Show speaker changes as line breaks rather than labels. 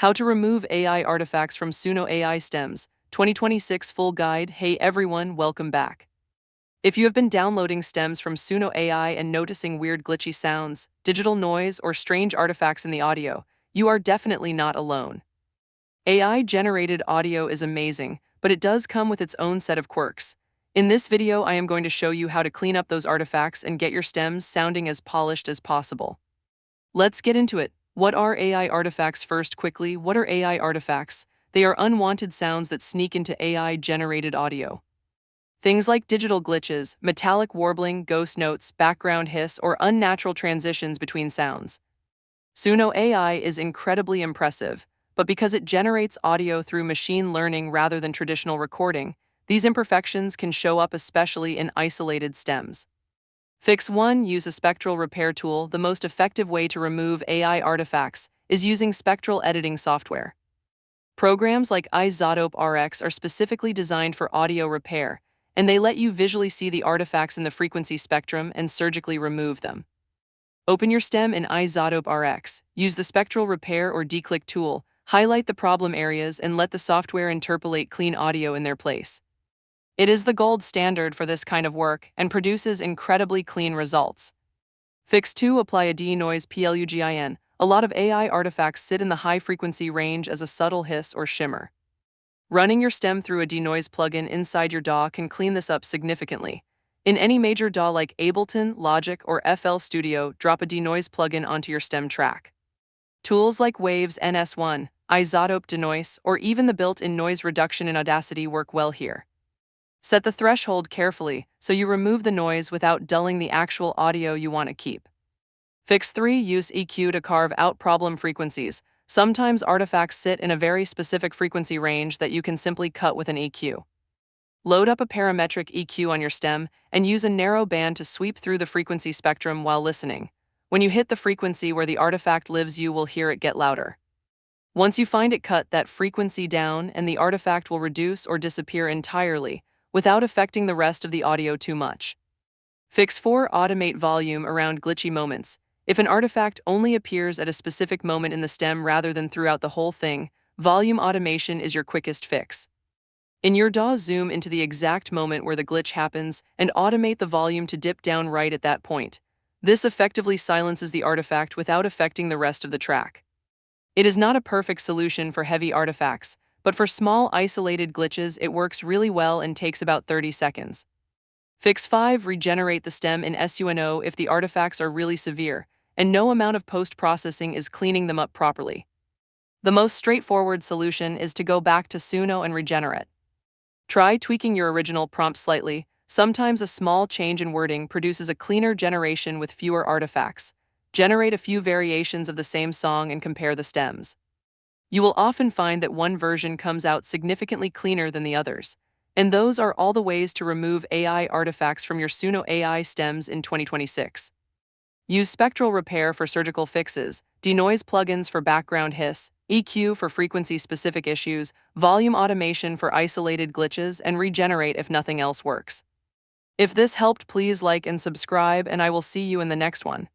How to Remove AI Artifacts from Suno AI Stems, 2026 Full Guide. Hey everyone, welcome back. If you have been downloading stems from Suno AI and noticing weird glitchy sounds, digital noise, or strange artifacts in the audio, you are definitely not alone. AI-generated audio is amazing, but it does come with its own set of quirks. In this video, I am going to show you how to clean up those artifacts and get your stems sounding as polished as possible. Let's get into it. What are AI artifacts? First, quickly, what are AI artifacts? They are unwanted sounds that sneak into AI-generated audio. Things like digital glitches, metallic warbling, ghost notes, background hiss, or unnatural transitions between sounds. Suno AI is incredibly impressive, but because it generates audio through machine learning rather than traditional recording, these imperfections can show up especially in isolated stems. Fix 1. Use a spectral repair tool. The most effective way to remove AI artifacts is using spectral editing software. Programs like iZotope RX are specifically designed for audio repair, and they let you visually see the artifacts in the frequency spectrum and surgically remove them. Open your stem in iZotope RX, use the spectral repair or declick tool, highlight the problem areas, and let the software interpolate clean audio in their place. It is the gold standard for this kind of work and produces incredibly clean results. Fix 2. Apply a denoise plugin. A lot of AI artifacts sit in the high-frequency range as a subtle hiss or shimmer. Running your stem through a denoise plugin inside your DAW can clean this up significantly. In any major DAW like Ableton, Logic, or FL Studio, drop a denoise plugin onto your stem track. Tools like Waves NS1, iZotope Denoise, or even the built-in noise reduction in Audacity work well here. Set the threshold carefully so you remove the noise without dulling the actual audio you want to keep. Fix 3. Use EQ to carve out problem frequencies. Sometimes artifacts sit in a very specific frequency range that you can simply cut with an EQ. Load up a parametric EQ on your stem and use a narrow band to sweep through the frequency spectrum while listening. When you hit the frequency where the artifact lives, you will hear it get louder. Once you find it, cut that frequency down and the artifact will reduce or disappear entirely, without affecting the rest of the audio too much. Fix 4. Automate volume around glitchy moments. If an artifact only appears at a specific moment in the stem rather than throughout the whole thing, volume automation is your quickest fix. In your DAW, zoom into the exact moment where the glitch happens and automate the volume to dip down right at that point. This effectively silences the artifact without affecting the rest of the track. It is not a perfect solution for heavy artifacts, but for small isolated glitches it works really well and takes about 30 seconds. Fix 5. Regenerate the stem in Suno if the artifacts are really severe, and no amount of post-processing is cleaning them up properly. The most straightforward solution is to go back to Suno and regenerate. Try tweaking your original prompt slightly. Sometimes a small change in wording produces a cleaner generation with fewer artifacts. Generate a few variations of the same song and compare the stems. You will often find that one version comes out significantly cleaner than the others. And those are all the ways to remove AI artifacts from your Suno AI stems in 2026. Use spectral repair for surgical fixes, denoise plugins for background hiss, EQ for frequency-specific issues, volume automation for isolated glitches, and regenerate if nothing else works. If this helped, please like and subscribe, and I will see you in the next one.